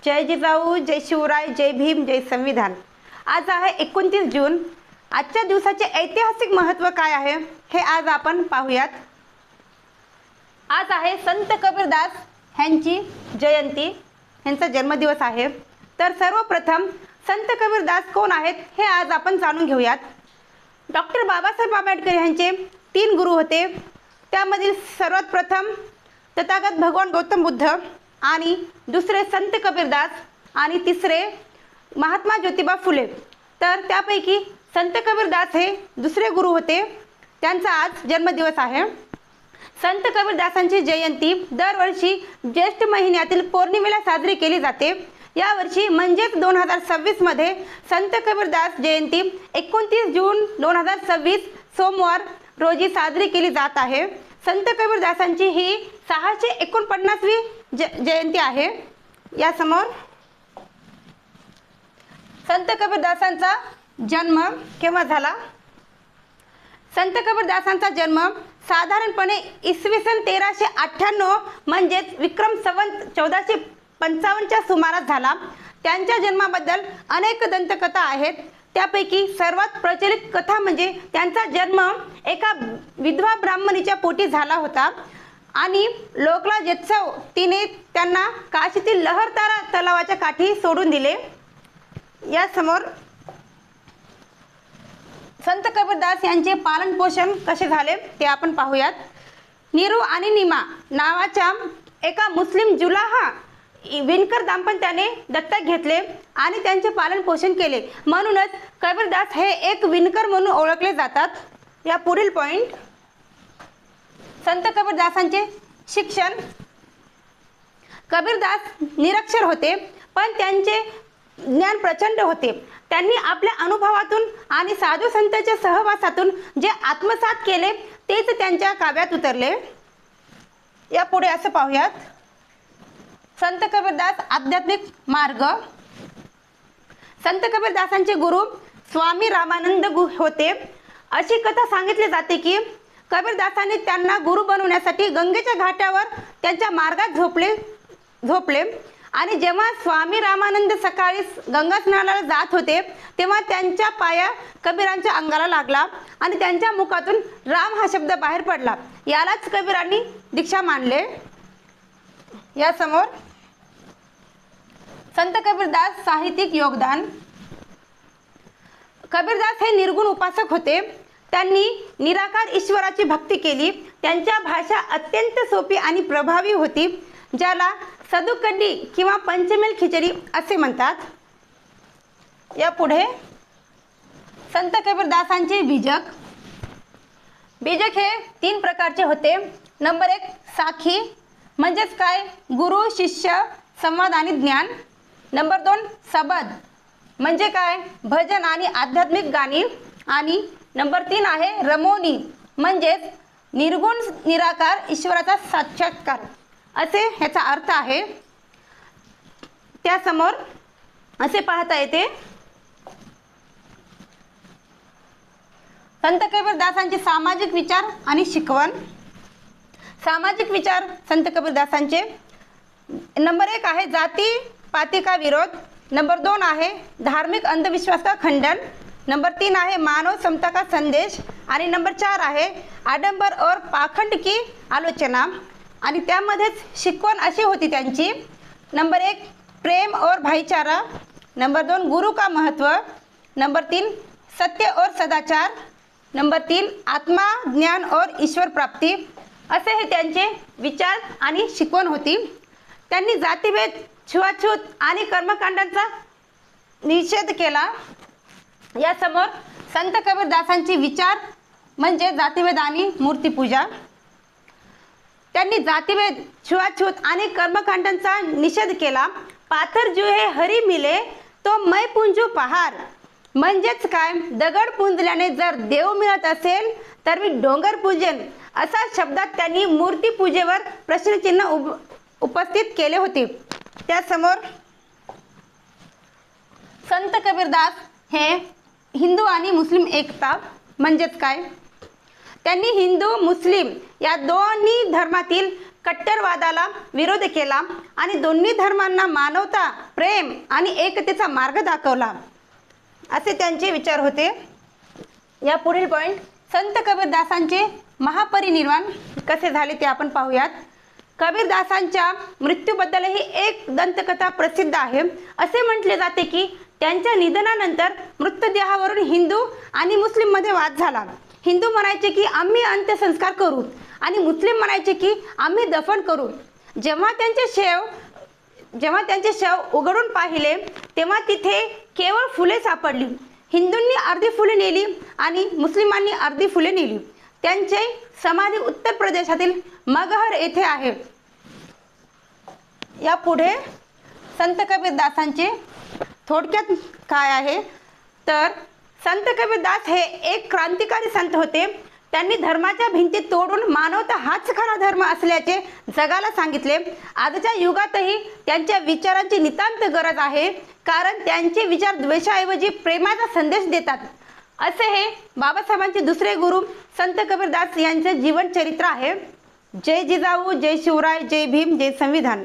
जय जिजाऊ, जय शिवराय, जय भीम, जय संविधान। आज आहे 29 जून। आजच्या दिवसाचे ऐतिहासिक महत्त्व काय आहे हे आज आपण पाहूयात। आज आहे संत कबीरदास यांची जयंती, यांचा जन्मदिवस आहे। तर सर्वप्रथम संत कबीरदास कोण आहेत हे आज आपण जाणून घेऊयात। डॉक्टर बाबासाहेब आंबेडकर यांचे 3 गुरु होते। त्यामधील सर्वात प्रथम तथागत भगवान गौतम बुद्ध, आणि दुसरे संत कबीरदास, आणि तिसरे महात्मा ज्योतिबा फुले। तर त्यापैकी संत कबीरदास हे दुसरे गुरु होते, त्यांचा आज जन्मदिवस आहे। संत कबीरदासांची जयंती दरवर्षी ज्येष्ठ महिन्यातील पौर्णिमेला साजरी केली जाते। यावर्षी म्हणजेच 2026 मध्ये संत कबीरदास जयंती 29 जून 2026 सोमवार रोजी साजरी केली जात आहे। संत कबीरदासांची ही 649वी जयंती आहे। या समोर संत कबीरदासांचा जन्म केव्हा झाला? संत कबीरदासांचा जन्म साधारणपणे इसवी सन 1398 म्हणजेच विक्रम संवत 1455च्या सुमारास झाला। त्यांच्या जन्माबद्दल अनेक दंतकथा आहेत। त्यापैकी सर्वात प्रचलित कथा म्हणजे त्यांचा जन्म एका विधवा ब्राह्मणीच्या पोटी झाला होता, आणि लोकला जेत्सव तिने त्यांना काशीतील लहरतारा तलावाच्या काठी सोडून दिले। या समोर संत कबीरदास यांचे पालन पोषण कसे झाले ते आपण पाहूयात। नीरू आणि नीमा नावाच्या एका मुस्लिम जुलाहा विणकर दाम्पत्याने दत्तक घेतले आणि त्यांचे पालन पोषण केले, म्हणूनच कबीरदास हे एक विणकर म्हणून ओळखले जातात। या पुढील पॉइंट, संत कबीरदासांचे शिक्षण। कबीरदास निरक्षर होते, पण त्यांचे ज्ञान प्रचंड होते। त्यांनी आपल्या अनुभवातून आणि साधू संतांच्या सहवासातून जे आत्मसात केले तेच त्यांच्या काव्यात उतरले। या पुढे असं पाहूयात, संत कबीरदास आध्यात्मिक मार्ग। संत कबीरदासांचे गुरु स्वामी रामानंद होते। अशी कथा सांगितली जाते की कबीरदासांनी त्यांना गुरु बनवण्यासाठी गंगेच्या घाटावर त्यांच्या मार्गात झोपले आणि जेव्हा स्वामी रामानंद सकाळी गंगा स्नानाला जात होते तेव्हा त्यांच्या पाया कबीरांच्या अंगाला लागला आणि त्यांच्या मुखातून राम हा शब्द बाहेर पडला। यालाच कबीरांनी दीक्षा मानले। या समोर संत कबीरदास साहित्यिक योगदान। कबीरदास हे निर्गुण उपासक होते। त्यांनी निराकार ईश्वराची भक्ती केली। त्यांच्या भाषा अत्यंत सोपी आणि प्रभावी होती, ज्याला सदुकड्डी किंवा पंचमेल खिचडी असे म्हणतात। या पुढे संत कबीरदासांचे बीजक। बीजक हे 3 प्रकारचे होते। नंबर 1 साखी म्हणजेच काय, गुरु शिष्य संवाद आणि ज्ञान। नंबर 2 सबद म्हणजे काय, भजन आणि आध्यात्मिक गाणी। आणि नंबर 3 आहे रमोनी म्हणजेच निर्गुण निराकार ईश्वराचा साक्षात्कार असे ह्याचा अर्थ आहे। त्यासमोर असे पाहता येते, संत कबीरदासांचे सामाजिक विचार आणि शिकवण। सामाजिक विचार संत कबीरदासांचे, नंबर 1 आहे जाती पाती का विरोध। नंबर 2 आहे धार्मिक अंधविश्वास का खंडन। नंबर 3 आहे मानव समता का संदेश। आणि नंबर 4 आहे आडंबर और पाखंड की आलोचना। आणि त्यामध्येच शिकवण अशी होती त्यांची, नंबर 1 प्रेम और भाईचारा। नंबर 2 गुरु का महत्व। नंबर 3 सत्य और सदाचार। नंबर 3 आत्मा ज्ञान और ईश्वर प्राप्ति। असे हे त्यांचे विचार आणि शिकवण होती। त्यांनी जातीभेद, छुआछूत आणि कर्मकांडांचा निषेध केला। या समोर संत कबीरदासांचे विचार म्हणजे जातीभेद आणि मूर्तिपूजा। त्यांनी जातीभेद, छुआछूत आणि कर्मकांडांचा निषेध केला। पाथर जो हे हरी मिले तो मै पुंजू पहार म्हणजेच काय, दगड पुंजल्याने जर देव मिळत असेल तर मी डोंगर पूजेन, असा शब्दात त्यांनी मूर्तिपूजेवर प्रश्नचिन्ह उपस्थित केले होते। त्यासमोर संत कबीरदास हे हिंदू आणि मुस्लिम एकता म्हणजेच काय, त्यांनी हिंदू मुस्लिम या दोन्ही धर्मातील कट्टरवादाला विरोध केला आणि दोन्ही धर्मांना मानवता, प्रेम आणि एकतेचा मार्ग दाखवला, असे त्यांचे विचार होते. या पुढील पॉइंट, संत कबीरदासांचे महापरिनिर्वाण कसे झाले ते आपण पाहूयात. कबीरदासांच्या मृत्यूबद्दलही एक दंतकथा प्रसिद्ध आहे. असे म्हटले जाते की त्यांच्या निधनानंतर मृतदेहावरून हिंदू आणि मुस्लिममध्ये वाद झाला. हिंदू म्हणायचे की आम्ही अंत्यसंस्कार करू आणि मुस्लिम म्हणायचे की आम्ही दफन करू. जेव्हा त्यांचे शव उघडून पाहिले तेव्हा तिथे केवळ फुले सापडली. हिंदूंनी अर्धी फुले नेली आणि मुस्लिमांनी अर्धी फुले नेली. त्यांचे समाधी उत्तर प्रदेशातील मगहर येथे आहे. या पुढे संत कबीरदासांचे थोडक्यात काय आहे तर संत कबीरदास हे एक क्रांतिकारी संत होते. त्यांनी धर्माच्या भिंती तोडून मानवता हाच खरा धर्म असल्याचे जगाला सांगितले. आजच्या युगातही त्यांच्या विचारांची नितांत गरज आहे, कारण त्यांचे विचार द्वेषाऐवजी प्रेमाचा संदेश देतात. असे हे बाबासाहेबांचे दुसरे गुरु संत कबीरदास यांचे जीवन चरित्र आहे. जय जिजाऊ, जय शिवराय, जय भीम, जय संविधान.